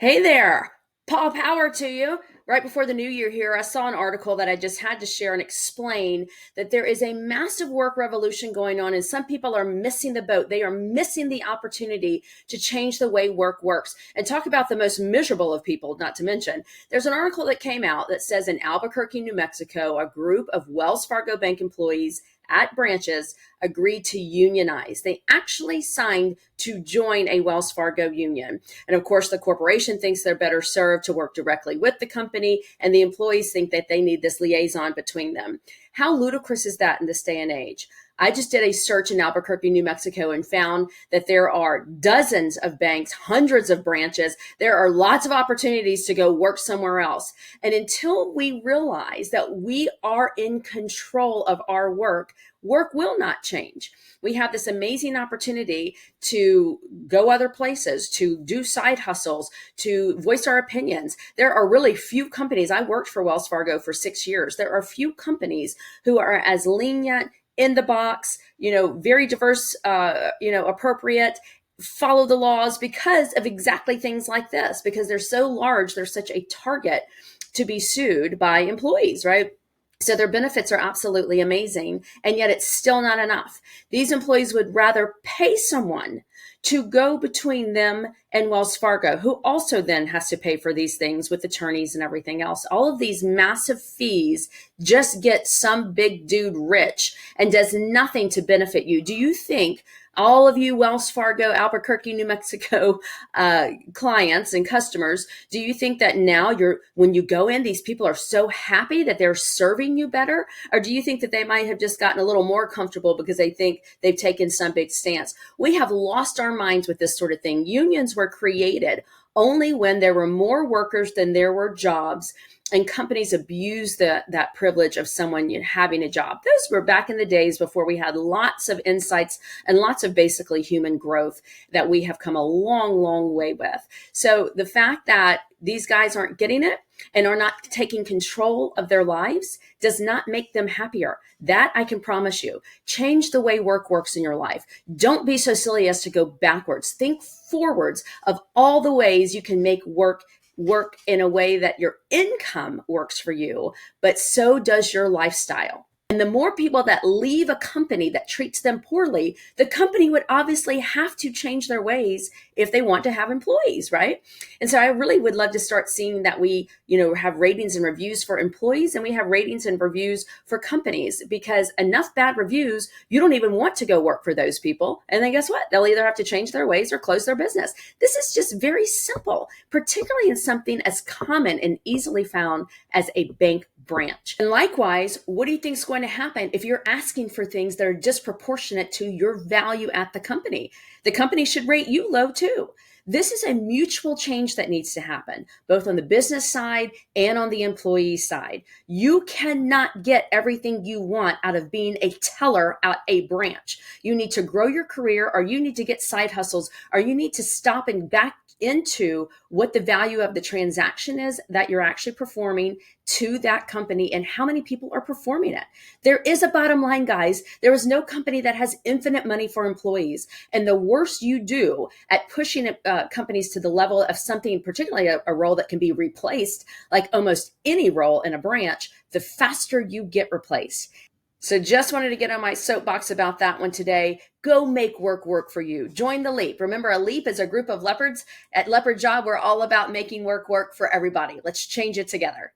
Hey there, Paul Power to you. Right before the new year here, I saw an article that I just had to share and explain that there is a massive work revolution going on, and some people are missing the boat. They are missing the opportunity to change the way work works. And talk about the most miserable of people, not to mention. There's an article that came out that says in Albuquerque, New Mexico, a group of Wells Fargo Bank employees at branches agreed to unionize. They actually signed to join a Wells Fargo union. And of course, the corporation thinks they're better served to work directly with the company, and the employees think that they need this liaison between them. How ludicrous is that in this day and age? I just did a search in Albuquerque, New Mexico, and found that there are dozens of banks, hundreds of branches. There are lots of opportunities to go work somewhere else. And until we realize that we are in control of our work, work will not change. We have this amazing opportunity to go other places, to do side hustles, to voice our opinions. There are really few companies. I worked for Wells Fargo for 6 years. There are few companies who are as lenient, in the box, very diverse, appropriate, follow the laws because of exactly things like this, because they're so large, they're such a target to be sued by employees, right? So their benefits are absolutely amazing, and yet it's still not enough. These employees would rather pay someone to go between them and Wells Fargo, who also then has to pay for these things with attorneys and everything else. All of these massive fees just get some big dude rich and does nothing to benefit you. Do you think all of you Wells Fargo, Albuquerque, New Mexico clients and customers, do you think that now when you go in, these people are so happy that they're serving you better? Or do you think that they might have just gotten a little more comfortable because they think they've taken some big stance? We have lost our minds with this sort of thing. Unions were created only when there were more workers than there were jobs, and companies abuse that privilege of someone having a job. Those were back in the days before we had lots of insights and lots of basically human growth that we have come a long, long way with. So the fact that these guys aren't getting it and are not taking control of their lives does not make them happier. That I can promise you. Change the way work works in your life. Don't be so silly as to go backwards. Think forwards of all the ways you can make work in a way that your income works for you, but so does your lifestyle. And the more people that leave a company that treats them poorly, the company would obviously have to change their ways if they want to have employees, right? And so I really would love to start seeing that we, have ratings and reviews for employees, and we have ratings and reviews for companies, because enough bad reviews, you don't even want to go work for those people. And then guess what? They'll either have to change their ways or close their business. This is just very simple, particularly in something as common and easily found as a bank branch. And likewise, what do you think is going to happen if you're asking for things that are disproportionate to your value at the company? The company should rate you low too. This is a mutual change that needs to happen, both on the business side and on the employee side. You cannot get everything you want out of being a teller at a branch. You need to grow your career, or you need to get side hustles, or you need to stop and back into what the value of the transaction is that you're actually performing to that company and how many people are performing it. There is a bottom line, guys. There is no company that has infinite money for employees. And the worse you do at pushing companies to the level of something, particularly a role that can be replaced, like almost any role in a branch, the faster you get replaced. So just wanted to get on my soapbox about that one today. Go make work for you. Join the Leap. Remember, a Leap is a group of leopards. At Leopard Job, we're all about making work for everybody. Let's change it together.